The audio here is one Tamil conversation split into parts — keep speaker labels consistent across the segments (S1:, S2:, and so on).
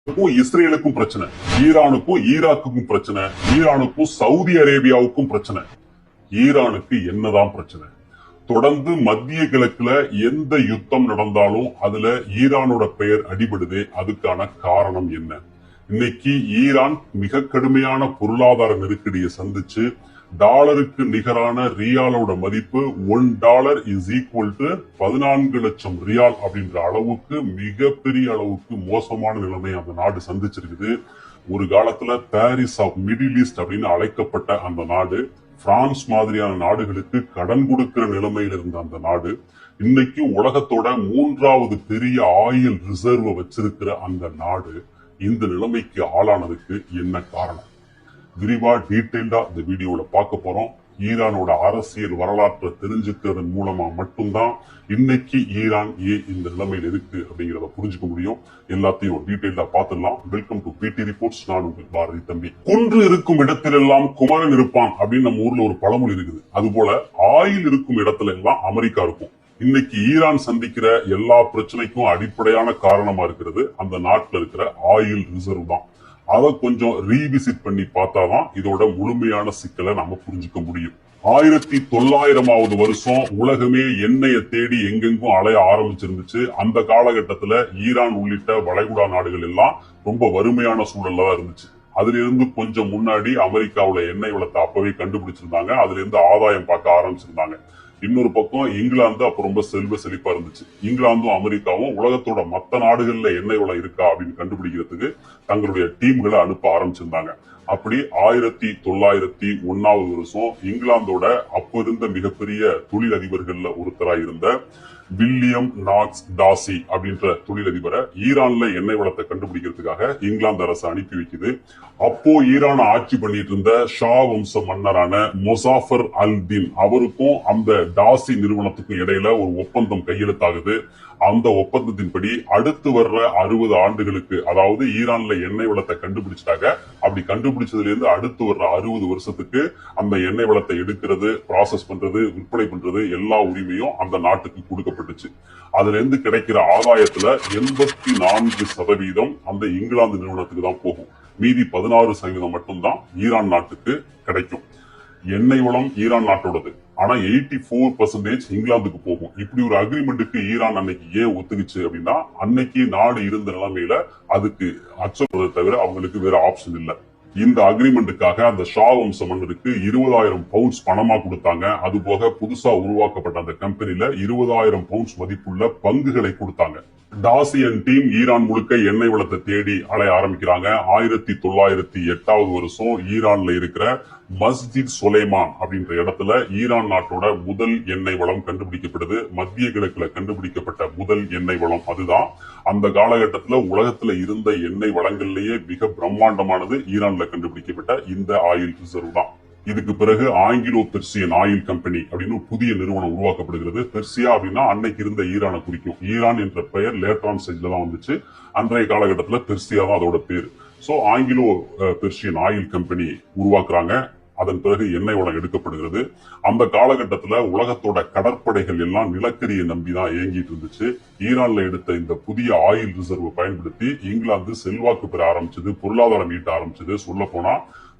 S1: இஸ்ரேலுக்கும் பிரச்சனை, ஈரானுக்கும் ஈராக்குக்கும் பிரச்சனை, ஈரானுக்கும் சவுதி அரேபியாவுக்கும் பிரச்சனை. ஈரானுக்கு என்னதான் பிரச்சனை? தொடர்ந்து மத்திய கிழக்குல எந்த யுத்தம் நடந்தாலும் அதுல ஈரானோட பெயர் அடிபடுதே. அதுக்கான காரணம் என்ன? இன்னைக்கு ஈரான் மிக கடுமையான பொருளாதார நெருக்கடியை சந்திச்சு டாலருக்கு நிகரான ரியாலோட மதிப்பு $1 இஸ் ஈக்குவல் டு 14 லட்சம் ரியால் அப்படின்ற அளவுக்கு மிகப்பெரிய அளவுக்கு மோசமான நிலைமை அந்த நாடு சந்திச்சிருக்குது. ஒரு காலத்துல பாரிஸ் ஆஃப் மிடில் ஈஸ்ட் அப்படின்னு அழைக்கப்பட்ட அந்த நாடு, பிரான்ஸ் மாதிரியான நாடுகளுக்கு கடன் கொடுக்கிற நிலைமையில் இருந்த அந்த நாடு, இன்னைக்கு உலகத்தோட 3வது பெரிய ஆயில் ரிசர்வ் வச்சிருக்கிற அந்த நாடு இந்த நிலைமைக்கு ஆளானதுக்கு என்ன காரணம்? விரிவா டீடைல்டா இந்த வீடியோல பார்க்க போறோம். ஈரானோட அரசியல் வரலாற்றை தெரிஞ்சுக்கிறதன் மூலமா மட்டும்தான் இன்னைக்கு ஈரான் இந்த நிலைமையில் இருக்கு அப்படிங்கிறத புரிஞ்சுக்க முடியும். எல்லாத்தையும் டீடைல்டா பார்த்துடலாம். வெல்கம் டு பிடி ரிப்போர்ட்ஸ். நான் உங்கள் பாரதி தம்பி. குன்று இருக்கும் இடத்திலெல்லாம் குமரன் இருப்பான் அப்படின்னு நம்ம ஊர்ல ஒரு பழமொழி இருக்குது. அது போல ஆயில் இருக்கும் இடத்துல எல்லாம் அமெரிக்கா இருக்கும். இன்னைக்கு ஈரான் சந்திக்கிற எல்லா பிரச்சனைக்கும் அடிப்படையான காரணமா இருக்கிறது அந்த நாட்டுல இருக்கிற ஆயில் ரிசர்வ் தான். அதை கொஞ்சம் ரீவிசிட் பண்ணி பார்த்தாதான் இதோட முழுமையான சிக்கலை நாம புரிஞ்சுக்க முடியும். 1900வது வருஷம் உலகமே எண்ணெயை தேடி எங்கெங்கும் அலைய ஆரம்பிச்சிருந்துச்சு. அந்த காலகட்டத்துல ஈரான் உள்ளிட்ட வளைகுடா நாடுகள் எல்லாம் ரொம்ப வறுமையான சூழல்ல தான் இருந்துச்சு. அதுல இருந்து கொஞ்சம் முன்னாடி அமெரிக்காவுல எண்ணெய் வளத்தை அப்பவே கண்டுபிடிச்சிருந்தாங்க. அதுல இருந்து ஆதாயம் பார்க்க ஆரம்பிச்சிருந்தாங்க. இன்னொரு பக்கம் இங்கிலாந்து அப்ப ரொம்ப செல்வ செழிப்பா இருந்துச்சு. இங்கிலாந்தும் அமெரிக்காவும் உலகத்தோட மத்த நாடுகள்ல எண்ணெய் வளம் இருக்கா அப்படின்னு கண்டுபிடிக்கிறதுக்கு தங்களுடைய டீம்களை அனுப்ப ஆரம்பிச்சிருந்தாங்க. அப்படி 1901வது வருஷம் இங்கிலாந்தோட அப்ப இருந்த மிகப்பெரிய தொழிலதிபர்கள்ல ஒருத்தராக இருந்த வில்லியம் நாக்ஸ் டாசி அப்படின்ற தொழிலதிபரை ஈரான்ல எண்ணெய் வளத்தை கண்டுபிடிக்கிறதுக்காக இங்கிலாந்து அரசு அனுப்பி வைக்குது. அப்போ ஈரான் ஆட்சி பண்ணிட்டு இருந்த ஷா வம்ச மன்னரான மொசாஃபர் அல் தீன் அவருக்கும் அந்த டாசி நிறுவனத்துக்கும் இடையில ஒரு ஒப்பந்தம் கையெழுத்தாகுது. அந்த ஒப்பந்தத்தின்படி அடுத்து வர்ற 60 ஆண்டுகளுக்கு, அதாவது ஈரான்ல எண்ணெய் வளத்தை கண்டுபிடிச்சிட்டாங்க, அப்படி கண்டுபிடிச்சதுல இருந்து அடுத்து வர்ற 60 வருஷத்துக்கு அந்த எண்ணெய் வளத்தை எடுக்கிறது, ப்ராசஸ் பண்றது, விற்பனை பண்றது எல்லா உரிமையும் அந்த நாட்டுக்கு கொடுக்கப்பட்டுச்சு. அதுல இருந்து கிடைக்கிற ஆதாயத்துல 84% அந்த இங்கிலாந்து நிறுவனத்துக்கு தான் போகும். மீதி 16% மட்டும்தான் ஈரான் நாட்டுக்கு கிடைக்கும். எண்ணெய் வளம் ஈரான் நாட்டோடது, ஆனா 84% இங்கிலாந்துக்கு போகும். இப்படி ஒரு அக்ரிமெண்ட்டுக்கு ஈரான் அன்னைக்கு ஏன் ஒத்துக்குச்சு அப்படின்னா, அன்னைக்கு நாடு இருந்த நிலைமையில அதுக்கு அச்சப்படுறதை தவிர அவங்களுக்கு வேற ஆப்ஷன் இல்ல. இந்த அக்ரிமெண்ட்டுக்காக அந்த ஷா வம்ச மன்னருக்கு 20,000 பவுண்ட்ஸ் பணமா கொடுத்தாங்க. அது போக புதுசா உருவாக்கப்பட்ட அந்த கம்பெனில 20,000 பவுண்ட்ஸ் மதிப்புள்ள பங்குகளை கொடுத்தாங்க. டாசி அண்ட் டீம் ஈரான் முழுக்க எண்ணெய் வளத்தை தேடி அலைய ஆரம்பிக்கிறாங்க. 1908வது வருஷம் ஈரான்ல இருக்கிற மஸ்ஜித் சுலைமான் அப்படின்ற இடத்துல ஈரான் நாட்டோட முதல் எண்ணெய் வளம் கண்டுபிடிக்கப்படுது. மத்திய கிழக்குல கண்டுபிடிக்கப்பட்ட முதல் எண்ணெய் வளம் அதுதான். அந்த காலகட்டத்துல உலகத்துல இருந்த எண்ணெய் வளங்கள்லயே மிக பிரம்மாண்டமானது ஈரான்ல கண்டுபிடிக்கப்பட்ட இந்த ஆயில் ரிசர்வ் தான். இதுக்கு பிறகு ஆங்கிலோ பெர்சியன் ஆயில் கம்பெனி அப்படின்னு புதிய நிறுவனம் உருவாக்கப்படுகிறது. பெர்சியா அப்படின்னா அன்னைக்கு இருந்த ஈரானை குறிக்கும். ஈரான் என்ற பெயர் லேட்டர் ஸ்டேஜ்ல தான் வந்துச்சு. அன்றைய காலகட்டத்துல பெர்சியா தான் அதோட பேர். So Anglo Persian oil company உருவாக்குறாங்க. அதன் பிறகு எண்ணெய் வளம் எடுக்கப்படுகிறது. அந்த காலகட்டத்துல உலகத்தோட கடற்படைகள் எல்லாம் நிலக்கரியை நம்பிதான் இயங்கிட்டு இருந்துச்சு. ஈரான்ல எடுத்த இந்த புதிய ஆயில் ரிசர்வ் பயன்படுத்தி இங்கிலாந்து செல்வாக்கு பெற ஆரம்பிச்சது, பொருளாதாரம் ஈட்ட ஆரம்பிச்சது. சொல்ல போனா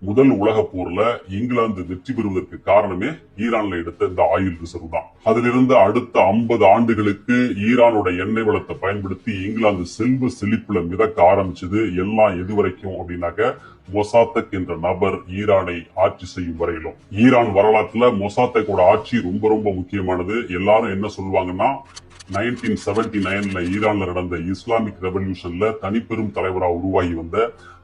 S1: முதல் உலக போர்ல இங்கிலாந்து வெற்றி பெறுவதற்கு காரணமே ஈரான்ல எடுத்த இந்த ஆயில் ரிசர்வ் தான். அதிலிருந்து அடுத்த 50 ஆண்டுகளுக்கு ஈரானோட எண்ணெய் வளத்தை பயன்படுத்தி இங்கிலாந்து செல்வ செழிப்புல மிதக்க ஆரம்பிச்சது. எல்லாம் எது வரைக்கும் அப்படின்னாக்க, மொசாத்தக் என்ற நபர் ஈரானை ஆட்சி செய்யும் வரையிலும். ஈரான் வரலாற்றுல மொசாத்தக்கோட ஆட்சி ரொம்ப ரொம்ப முக்கியமானது. எல்லாரும் என்ன சொல்லுவாங்கன்னா, 1979ல ஈரான்ல நடந்த இஸ்லாமிக் ரெவல்யூஷன்ல தனிப்பெரும் தலைவராக உருவாகி வந்த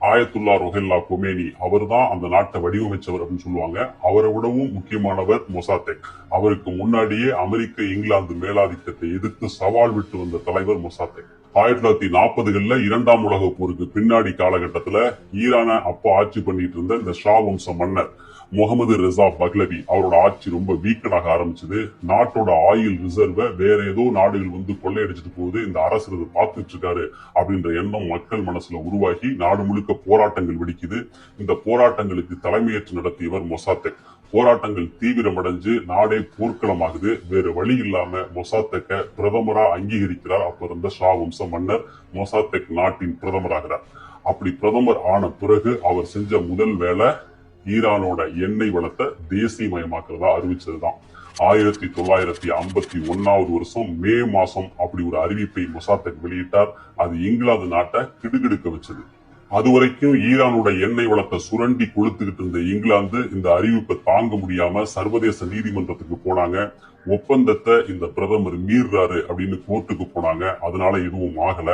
S1: ஆயத்துல்லா ரொஹெல்லா கொமேனி அவர் தான் அந்த நாட்டை வடிவமைச்சவர் அப்படின்னு சொல்லுவாங்க. அவரை விடவும் முக்கியமானவர் மொசாத்தெக். அவருக்கு முன்னாடியே அமெரிக்க இங்கிலாந்து மேலாதிக்கத்தை எதிர்த்து சவால் விட்டு வந்த தலைவர் மொசாத்தெக். 1940களில் 2ஆம் உலக போருக்கு பின்னாடி காலகட்டத்துல ஈரான அப்போ ஆட்சி பண்ணிட்டு இருந்த இந்த ஷா வம்ச மன்னர் முகமது ரெசா பக்லவி அவரோட ஆட்சி ரொம்ப வீக்கனாக ஆரம்பிச்சது. நாட்டோட ஆயில் ரிசர்வை வேற ஏதோ நாடுகள் வந்து கொள்ளையடிச்சிட்டு போகுது, இந்த அரசு இதை பார்த்துட்டு இருக்காரு அப்படின்ற எண்ணம் மக்கள் மனசுல உருவாகி நாடு முழுக்க போராட்டங்கள் வெடிக்குது. இந்த போராட்டங்களுக்கு தலைமையேற்று நடத்தியவர் மொசாத்தெக். போராட்டங்கள் தீவிரமடைஞ்சு நாடே போர்க்களமாகுது. வேறு வழி இல்லாம மொசாத்தெக்க பிரதமரா அங்கீகரிக்கிறார் அப்ப இருந்த ஷா வம்ச மன்னர். மொசாத்தெக் நாட்டின் பிரதமராகிறார். அப்படி பிரதமர் ஆன பிறகு அவர் செஞ்ச முதல் வேலை ஈரானோட எண்ணெய் வளத்தை தேசியமயமாக்குறதா அறிவிச்சதுதான். 1951 வருஷம் மே மாசம் அப்படி ஒரு அறிவிப்பை மொசாத்தெக் வெளியிட்டார். அது இங்கிலாந்து நாட்டை கிடுகிடுக்க வச்சது. அதுவரைக்கும் ஈரானோட எண்ணெய் வளத்தை சுரண்டி கொளுத்துக்கிட்டு இருந்த இங்கிலாந்து இந்த அறிவிப்பை தாங்க முடியாம சர்வதேச நீதிமன்றத்துக்கு போனாங்க. ஒப்பந்தத்தை இந்த பிரதமர் மீறாரு அப்படின்னு கோர்ட்டுக்கு போனாங்க. அதனால எதுவும் ஆகல.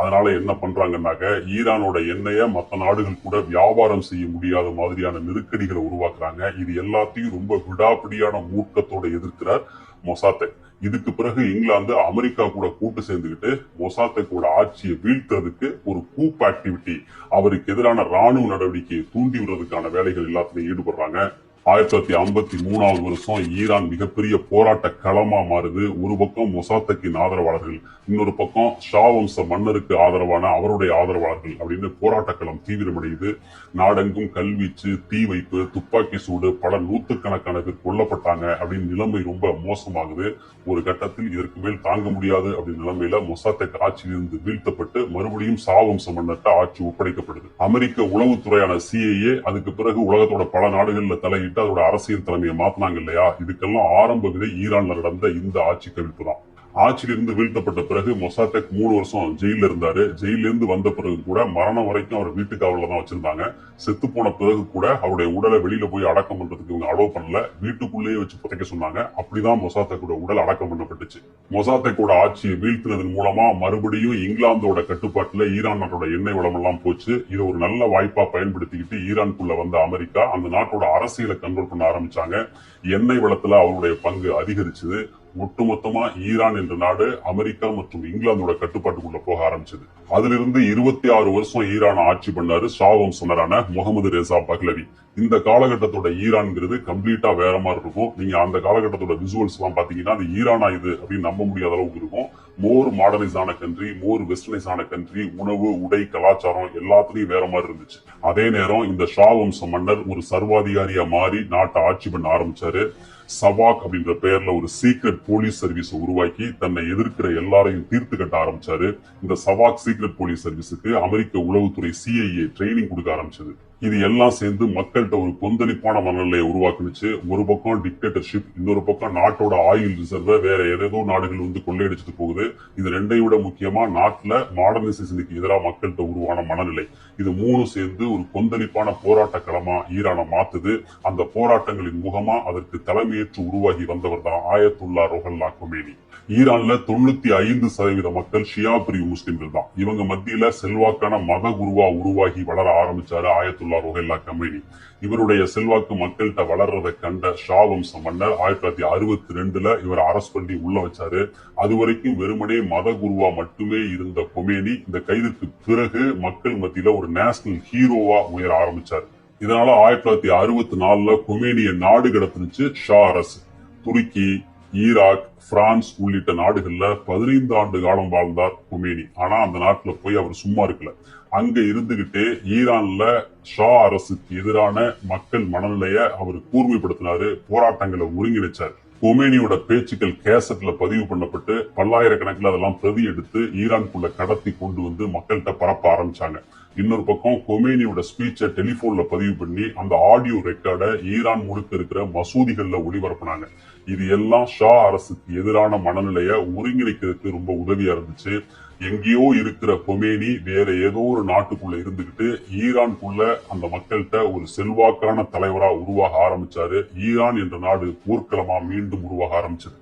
S1: அதனால என்ன பண்றாங்கன்னாக்க ஈரானோட எண்ணெயை மற்ற நாடுகள் கூட வியாபாரம் செய்ய முடியாத மாதிரியான நெருக்கடிகளை உருவாக்குறாங்க. இது எல்லாத்தையும் ரொம்ப விடாப்பிடியான மூர்க்கத்தோட எதிர்க்கிறார் மொசாத்தெக். இதுக்கு பிறகு இங்கிலாந்து அமெரிக்கா கூட கூட்டு சேர்ந்துகிட்டு மொசாத்தெக்கோட ஆட்சியை வீழ்த்துறதுக்கு ஒரு கூப் ஆக்டிவிட்டி, அவருக்கு எதிரான ராணுவ நடவடிக்கையை தூண்டி விடுறதுக்கான வேலைகள் எல்லாத்துலயும் ஈடுபடுறாங்க. 1953 வருஷம் ஈரான் மிகப்பெரிய போராட்ட களமா மாறுது. ஒரு பக்கம் மொசாத்தெக்கின் ஆதரவாளர்கள், இன்னொரு பக்கம் ஷா வம்ச மன்னருக்கு ஆதரவான அவருடைய ஆதரவாளர்கள் அப்படின்னு போராட்ட களம் தீவிரமடையுது. நாடெங்கும் கல்வீச்சு, தீ வைப்பு, துப்பாக்கி சூடு, பல நூற்றுக்கணக்கான பேர் கொல்லப்பட்டாங்க அப்படின்னு நிலைமை ரொம்ப மோசமாகுது. ஒரு கட்டத்தில் இதற்கு மேல் தாங்க முடியாது அப்படின்னு நிலைமையில மொசாத்தெக் ஆட்சியிலிருந்து வீழ்த்தப்பட்டு மறுபடியும் ஷா வம்ச மன்னர்கிட்ட ஆட்சி ஒப்படைக்கப்படுது. அமெரிக்க உளவுத்துறையான CIA அதுக்கு பிறகு உலகத்தோட பல நாடுகள்ல தலையிட்டு அதோட அரசியல் தலைமையை மாத்தினாங்க இல்லையா. இதுக்கெல்லாம் ஆரம்ப விதை ஈரான்ல நடந்த இந்த ஆட்சி கவிழ்ப்பு தான். ஆட்சியிலிருந்து வீழ்த்தப்பட்ட பிறகு மொசாத்தெக் 3 வருஷம் ஜெயில இருந்தாரு. ஜெயில இருந்து வந்த பிறகு கூட மரணம் வரைக்கும் அவர் வீட்டு காவல தான் வச்சிருந்தாங்க. செத்து போன பிறகு கூட அவருடைய உடலை வெளியில போய் அடக்கம் பண்றதுக்கு இவங்க அலோவ் பண்ணல. வீட்டுக்குள்ளேயே வச்சு புதைக்க சொன்னாங்க. அப்படிதான் மொசாத்தெக்கோட உடல் அடக்கம் பண்ணப்பட்டுச்சு. மொசாத்தெக்கோட ஆட்சியை வீழ்த்தினதன் மூலமா மறுபடியும் இங்கிலாந்தோட கட்டுப்பாட்டுல ஈரான் நாட்டோட எண்ணெய் வளம் எல்லாம் போச்சு. இதை ஒரு நல்ல வாய்ப்பா பயன்படுத்திக்கிட்டு ஈரானுக்குள்ள வந்த அமெரிக்கா அந்த நாட்டோட அரசியலை கண்ட்ரோல் பண்ண ஆரம்பிச்சாங்க. எண்ணெய் வளத்துல அவருடைய பங்கு அதிகரிச்சது. ஒட்டுமொத்தமா ஈரான் என்ற நாடு அமெரிக்கா மற்றும் இங்கிலாந்தோட கட்டுப்பாட்டுக்குள்ள போக ஆரம்பிச்சது. அதிலிருந்து 26 வருஷம் ஈரான் ஆட்சி பண்ணாரு ஷா வம்சனரான முகமது ரெசா பஹ்லவி. இந்த காலகட்டத்தோட ஈரான்ங்கிறது கம்ப்ளீட்டா வேற மாதிரி இருக்கும். நீங்க அந்த காலகட்டத்தோட விசுவல்ஸ் எல்லாம் பாத்தீங்கன்னா அது ஈரானா இது அப்படின்னு நம்ப முடியாத அளவுக்கு இருக்கும். மோர் மாடர்னைஸ் ஆன கண்ட்ரி, மோர் வெஸ்டர்னைஸ் ஆன கண்ட்ரி, உணவு, உடை, கலாச்சாரம் எல்லாத்துலயும் வேற மாதிரி இருந்துச்சு. அதே நேரம் இந்த ஷா வம்ச மன்னர் ஒரு சர்வாதிகாரியா மாறி நாட்டை ஆட்சி பண்ண ஆரம்பிச்சாரு. சவாக் அப்படின்ற பெயர்ல ஒரு சீக்ரெட் போலீஸ் சர்வீஸ் உருவாக்கி தன்னை எதிர்க்கிற எல்லாரையும் தீர்த்து கட்ட ஆரம்பிச்சாரு. இந்த சவாக் சீக்ரெட் போலீஸ் சர்வீஸுக்கு அமெரிக்க உளவுத்துறை CIA ட்ரைனிங் கொடுக்க ஆரம்பிச்சது. இது எல்லாம் சேர்ந்து மக்கள்கிட்ட ஒரு கொந்தளிப்பான மனநிலையை உருவாக்குனுச்சு. ஒரு பக்கம் டிக்டேட்டர்ஷிப், இன்னொரு பக்கம் நாட்டோட ஆயில் ரிசர்வ வேற ஏதோ நாடுகள் வந்து கொள்ளையடிச்சிட்டு போகுது. இது ரெண்டையும் விட முக்கியமா நாட்டுல மாடர்னைசேஷனுக்கு எதிராக மக்கள்கிட்ட உருவான மனநிலை. இது மூணும் சேர்ந்து ஒரு கொந்தளிப்பான போராட்ட களமா ஈரானை மாத்துது. அந்த போராட்டங்களின் முகமா அதற்கு தலைமையேற்று உருவாகி வந்தவர் தான் ஆயத்துல்லா ருஹல்லா கொமேனி. ஈரான்ல 95% மக்கள் ஷியா பிரிவு முஸ்லிம்கள் தான். இவங்க மத்தியில செல்வாக்கான மத குருவா உருவாகி வளர ஆரம்பிச்சாரு ஆயத்துல்லா ருஹல்லா கொமேனி. இவருடைய செல்வாக்கு மக்கள்கிட்ட வளர்றதை கண்ட ஷா வம்ச மன்னர் 1962 இவர் அரெஸ்ட் பண்ணி உள்ள வச்சாரு. அது வரைக்கும் வெறுமனே மத குருவா மட்டுமே இருந்த கொமேனி இந்த கைதுக்கு பிறகு மக்கள் மத்தியில ஒரு நேஷனல் ஹீரோவா உயர ஆரம்பிச்சாரு. இதனால 1964 கொமேனிய நாடு கடத்துனுச்சு ஷா அரசு. துருக்கி, ஈராக், பிரான்ஸ் உள்ளிட்ட நாடுகள்ல 15 ஆண்டு காலம் வாழ்ந்தார் கொமேனி. ஆனா அந்த நாட்டுல போய் அவர் சும்மா இருக்கல. அங்க இருந்துகிட்டே ஈரான்ல ஷா அரசுக்கு எதிரான மக்கள் மனநிலைய அவர் கூர்மைப்படுத்தினாரு. போராட்டங்களை ஒருங்கிணைச்சார். கொமேனியோட பேச்சுக்கள் கேசட்ல பதிவு பண்ணப்பட்டு பல்லாயிரக்கணக்கில் அதெல்லாம் பிரதி எடுத்து ஈரானுக்குள்ள கடத்தி கொண்டு வந்து மக்கள்கிட்ட பரப்ப ஆரம்பிச்சாங்க. இன்னொரு பக்கம் கொமேனியோட ஸ்பீச்சை டெலிபோன்ல பதிவு பண்ணி அந்த ஆடியோ ரெக்கார்டை ஈரான் முழுக்க இருக்கிற மசூதிகள்ல ஒளிபரப்புனாங்க. இது எல்லாம் ஷா அரசுக்கு எதிரான மனநிலைய ஒருங்கிணைக்கிறதுக்கு ரொம்ப உதவியா இருந்துச்சு. எங்கேயோ இருக்கிற கொமேனி வேற ஏதோ ஒரு நாட்டுக்குள்ள இருந்துகிட்டு ஈரானுக்குள்ள அந்த மக்கள்கிட்ட ஒரு செல்வாக்கான தலைவரா உருவாக ஆரம்பிச்சாரு. ஈரான் என்ற நாடு போர்க்களமா மீண்டும் உருவாக ஆரம்பிச்சது.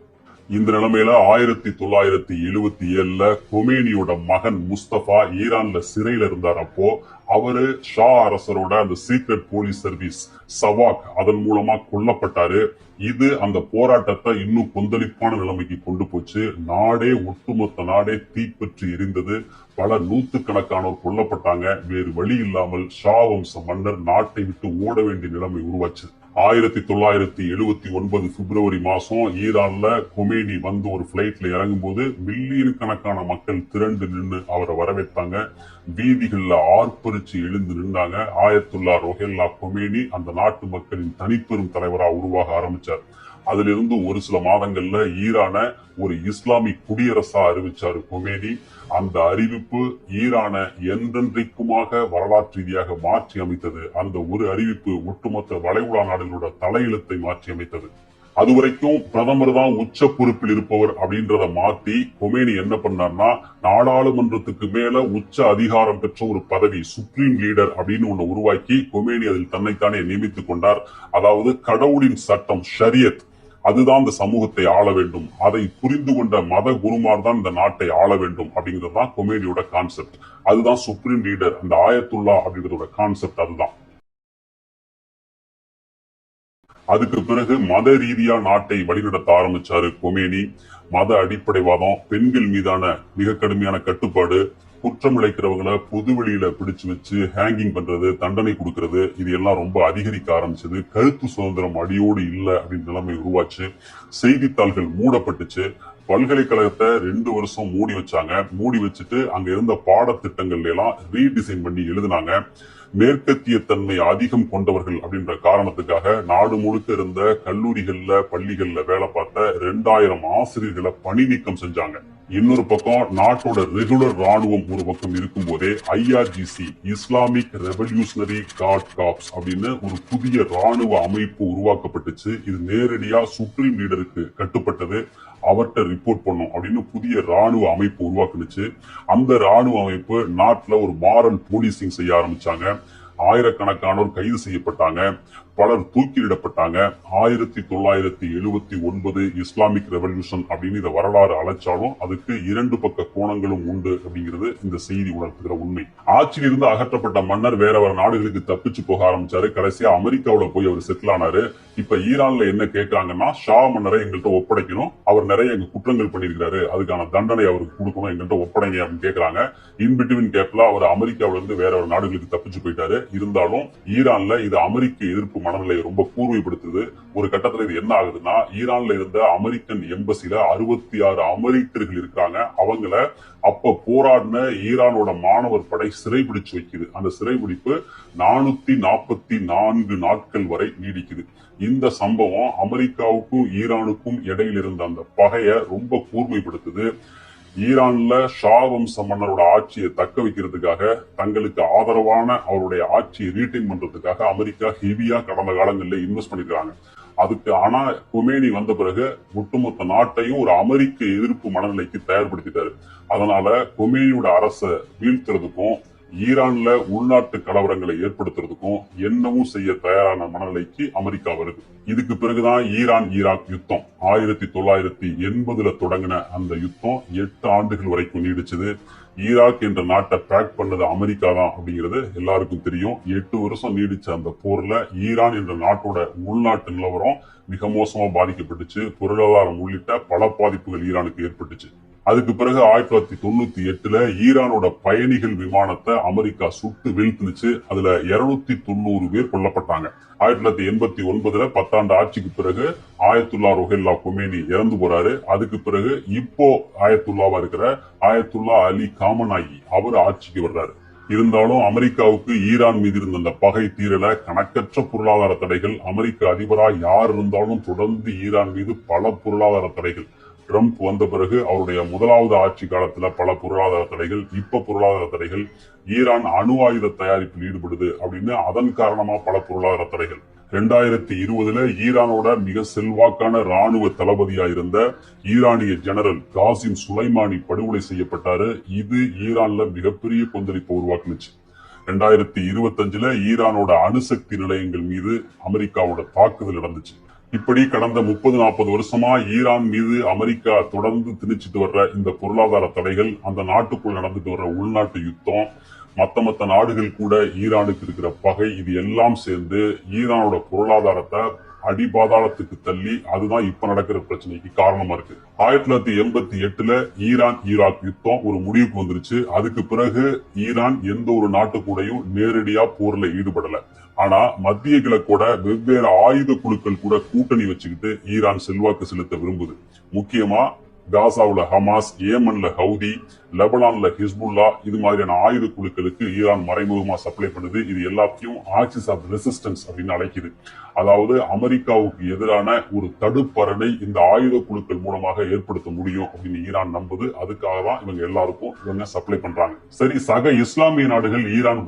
S1: இந்த நிலைமையில 1977 கொமேனியோட மகன் முஸ்தபா ஈரான்ல சிறையில இருந்தார். அப்போ அவரு ஷா அரசரோட அந்த சீக்ரெட் போலீஸ் சர்வீஸ் சவாக் அதன் மூலமா கொல்லப்பட்டாரு. இது அந்த போராட்டத்தை இன்னும் கொந்தளிப்பான நிலைமைக்கு கொண்டு போச்சு. நாடே, ஒட்டுமொத்த நாடே தீப்பற்றி எரிந்தது. பல நூத்துக்கணக்கானோர் கொல்லப்பட்டாங்க. வேறு வழி இல்லாமல் ஷா வம்ச மன்னர் நாட்டை விட்டு ஓட வேண்டிய நிலைமை உருவாச்சு. 1979 பிப்ரவரி மாசம் ஈரான்ல கொமேனி வந்து ஒரு பிளைட்ல இறங்கும் போது மில்லியன் கணக்கான மக்கள் திரண்டு நின்று அவரை வரவேற்பாங்க. வீதிகள்ல ஆர்ப்பரிச்சு எழுந்து நின்றாங்க. ஆயத்துல்லா ருஹல்லா கொமேனி அந்த நாட்டு மக்களின் தனிப்பெரும் தலைவரா உருவாக ஆரம்பிச்சார். அதுல இருந்து ஒரு சில மாதங்கள்ல ஈரான ஒரு இஸ்லாமிக் குடியரசா அறிவிச்சாரு கொமேனி. அந்த அறிவிப்பு ஈரான என்றென்றைக்குமாக வரலாற்று ரீதியாக மாற்றி அமைத்தது. அந்த ஒரு அறிவிப்பு ஒட்டுமொத்த வளைகுடா நாடுகளோட தலையெழுத்தை மாற்றி அமைத்தது. அதுவரைக்கும் பிரதமர் தான் உச்ச பொறுப்பில் இருப்பவர் அப்படின்றத மாத்தி கொமேனி என்ன பண்ணார்னா, நாடாளுமன்றத்துக்கு மேல உச்ச அதிகாரம் பெற்ற ஒரு பதவி சுப்ரீம் லீடர் அப்படின்னு ஒண்ணு உருவாக்கி கொமேனி அதில் தன்னைத்தானே நியமித்துக் கொண்டார். அதாவது கடவுளின் சட்டம் ஷரியத் அதுதான் இந்த சமூகத்தை ஆள வேண்டும், அதை புரிந்து கொண்ட மத குருமார் தான் இந்த நாட்டை ஆள வேண்டும் அப்படிங்கிறது தான் கொமேனியோட கான்செப்ட். அதுதான் சுப்ரீம் லீடர், அந்த ஆயத்துல்லா அப்படின்றதோட கான்செப்ட் அதுதான். அதுக்கு பிறகு மத ரீதியா நாட்டை வழிநடத்த ஆரம்பிச்சாரு கொமேனி. மத அடிப்படைவாதம், பெண்கள் மீதான மிக கடுமையான கட்டுப்பாடு, குற்றம் இழைக்கிறவங்களை பொதுவெளியில பிடிச்சு வச்சு ஹேங்கிங் பண்றது, தண்டனை கொடுக்கறது, இது எல்லாம் ரொம்ப அதிகரிக்க ஆரம்பிச்சது. கருத்து சுதந்திரம் அடியோடு இல்ல அப்படின்னு நிலைமை உருவாச்சு. செய்தித்தாள்கள் மூடப்பட்டுச்சு. பல்கலைக்கழகத்தை 2 வருஷம் மூடி வச்சாங்க. மூடி வச்சுட்டு அங்க இருந்த பாடத்திட்டங்கள் எல்லாம் ரீடிசைன் பண்ணி எழுதினாங்க. மேற்கத்திய தன்மை அதிகம் கொண்டவர்கள் அப்படின்ற காரணத்துக்காக நாடு முழுக்க இருந்த கல்லூரிகள்ல பள்ளிகள்ல வேலை பார்த்த 2000 ஆசிரியர்களை பணி நீக்கம் செஞ்சாங்க. இன்னொரு பக்கம் நாட்டோட ரெகுலர் ராணுவம் ஒரு பக்கம் இருக்கும் போதே IRGC Islamic revolutionary card cops அப்படின்னு ஒரு புதிய ராணுவ அமைப்பு உருவாக்கப்பட்டுச்சு. இது நேரடியா சுப்ரீம் லீடருக்கு கட்டுப்பட்டது. அவர்கிட்ட ரிப்போர்ட் பண்ணும் அப்படின்னு புதிய ராணுவ அமைப்பு உருவாக்குனுச்சு. அந்த ராணுவ அமைப்பு நாட்டுல ஒரு மாரல் போலீசிங் செய்ய ஆரம்பிச்சாங்க. ஆயிரக்கணக்கானோர் கைது செய்யப்பட்டாங்க, பலர் தூக்கிலிடப்பட்டாங்க. 1979 இஸ்லாமிக் ரெவல்யூஷன் அப்படின்னு இதை வரலாறு அழைச்சாலும் அதுக்கு 2 பக்க கோணங்களும் உண்டு அப்படிங்கிறது இந்த செய்தி உணர்த்துகிற உண்மை. ஆட்சியில் இருந்து அகற்றப்பட்ட மன்னர் வேற வேற நாடுகளுக்கு தப்பிச்சு போக ஆரம்பிச்சாரு. கடைசியா அமெரிக்காவில போய் அவர் செட்டில் ஆனாரு. இப்ப ஈரான்ல என்ன கேட்கறாங்கன்னா, ஷா மன்னரை எங்கள்கிட்ட ஒப்படைக்கணும், அவர் நிறைய எங்க குற்றங்கள் பண்ணிருக்காரு, அதுக்கான தண்டனை அவருக்கு கொடுக்கணும், எங்கள்கிட்ட ஒப்படைங்க அப்படின்னு கேட்கறாங்க. இன்பிட்வீன் கேப்ல அவர் அமெரிக்காவில இருந்து வேற ஒரு நாடுகளுக்கு தப்பிச்சு போயிட்டாரு. இருந்தாலும் ஈரான்ல இது அமெரிக்க எதிர்ப்பு மனநிலையை ரொம்ப கூர்மைப்படுத்துது. ஒரு கட்டத்துல இது என்ன ஆகுதுன்னா, ஈரான்ல இருந்த அமெரிக்கன் எம்பசில 66 அமெரிக்கர்கள் இருக்காங்க. அவங்கள அப்ப போராடின ஈரானோட மாணவர் படை சிறைபிடிச்சு வைக்குது. அந்த சிறைபிடிப்பு 444 நாட்கள் வரை நீடிக்குது. இந்த சம்பவம் அமெரிக்காவுக்கும் ஈரானுக்கும் இடையில் இருந்த அந்த பகையை ரொம்ப கூர்மைப்படுத்துது. ஈரான்ல ஷா வம்ச மன்னரோட ஆட்சியை தக்க வைக்கிறதுக்காக, தங்களுக்கு ஆதரவான அவருடைய ஆட்சியை ரீட்டைன் பண்றதுக்காக அமெரிக்கா ஹெவியா கடந்த காலங்களில் இன்வெஸ்ட் பண்ணிருக்காங்க. அதுக்கு ஆனா கொமேனி வந்த பிறகு ஒட்டுமொத்த நாட்டையும் ஒரு அமெரிக்க எதிர்ப்பு மனநிலைக்கு தயார்படுத்திட்டாரு. அதனால கொமேனியோட அரசை வீழ்த்துறதுக்கும் ஈரான்ல உள்நாட்டு கலவரங்களை ஏற்படுத்துறதுக்கும் என்னவும் செய்ய தயாரான மனநிலைக்கு அமெரிக்கா வருது. இதுக்கு பிறகுதான் ஈரான் ஈராக் யுத்தம் 1980 தொடங்கின அந்த யுத்தம் 8 ஆண்டுகள் வரைக்கும் நீடிச்சது. ஈராக் என்ற நாட்டை பேக் பண்ணது அமெரிக்கா தான் அப்படிங்கிறது எல்லாருக்கும் தெரியும். 8 வருஷம் நீடிச்ச அந்த போர்ல ஈரான் என்ற நாட்டோட உள்நாட்டு நிலவரம் மிக மோசமா பாதிக்கப்பட்டுச்சு. பொருளாதாரம் உள்ளிட்ட பல பாதிப்புகள் ஈரானுக்கு ஏற்பட்டுச்சு. அதுக்கு பிறகு 1998 ஈரானோட பயணிகள் விமானத்தை அமெரிக்கா சுட்டு வீழ்த்துனுச்சு. அதுல 290 பேர் கொல்லப்பட்டாங்க. 1989 10 ஆட்சிக்கு பிறகு ஆயத்துல்லா ருஹல்லா கொமேனி இறந்து போறாரு. அதுக்கு பிறகு இப்போ ஆயத்துல்லாவா இருக்கிற ஆயத்துல்லா அலி காமனாயி அவர் ஆட்சிக்கு வர்றாரு. இருந்தாலும் அமெரிக்காவுக்கு ஈரான் மீது இருந்த அந்த பகை தீரல. கணக்கற்ற பொருளாதார தடைகள், அமெரிக்க அதிபரா யார் இருந்தாலும் தொடர்ந்து ஈரான் மீது பல பொருளாதார தடைகள். ட்ரம்ப் வந்த பிறகு அவருடைய முதலாவது ஆட்சி காலத்துல பல பொருளாதார தடைகள், இப்ப பொருளாதார தடைகள். ஈரான் அணு ஆயுத தயாரிப்பில் ஈடுபடுது அப்படின்னு அதன் காரணமா பல பொருளாதார தடைகள். 2020 ஈரானோட மிக செல்வாக்கான ராணுவ தளபதியா இருந்த ஈரானிய ஜெனரல் காசிம் சுலைமானி படுகொலை செய்யப்பட்டாரு. இது ஈரான்ல மிகப்பெரிய கொந்தளிப்பை உருவாக்குனுச்சு. 2025 ஈரானோட அணுசக்தி நிலையங்கள் மீது அமெரிக்காவோட தாக்குதல் நடந்துச்சு. இப்படி கடந்த 30-40 வருஷமா ஈரான் மீது அமெரிக்கா தொடர்ந்து திணிச்சிட்டு வர்ற இந்த பொருளாதார தடைகள், அந்த நாட்டுக்குள் நடந்துட்டு வர்ற உள்நாட்டு யுத்தம், மத்த நாடுகள் கூட ஈரானுக்கு இருக்கிற பகை, இது எல்லாம் சேர்ந்து ஈரானோட பொருளாதாரத்தை அடிபாதாளத்துக்கு தள்ளி அதுதான் இப்ப நடக்கிற பிரச்சனைக்கு காரணமா இருக்கு. 1988 ஈரான் ஈராக் யுத்தம் ஒரு முடிவுக்கு வந்துருச்சு. அதுக்கு பிறகு ஈரான் எந்த ஒரு நாட்டு கூடயும் நேரடியா போர்ல ஈடுபடல. ஆனா மத்திய கிழக்கோட வெவ்வேறு ஆயுத குழுக்கள் கூட கூட்டணி வச்சுக்கிட்டு ஈரான் செல்வாக்கு செலுத்த விரும்புது. முக்கியமா காசாவுல ஹமாஸ், ஏமன்ல ஹவுதி, லெபனான்ல ஹிஸ்புல்லா, இது மாதிரியான ஆயுத குழுக்களுக்கு ஈரான் மறைமுகமா சப்ளை பண்ணுது. இது எல்லாத்தையும் ஆக்சிஸ் ஆஃப் ரெசிஸ்டன்ஸ் அப்படின்னு அழைக்குது. அதாவது அமெரிக்காவுக்கு எதிரான ஒரு தடுப்பரணை இந்த ஆயுத குழுக்கள் மூலமாக ஏற்படுத்த முடியும் அப்படின்னு ஈரான் நம்புது. அதுக்காக தான் இவங்க எல்லாருக்கும் இவங்க சப்ளை பண்றாங்க. சரி, சக இஸ்லாமிய நாடுகள் ஈரான்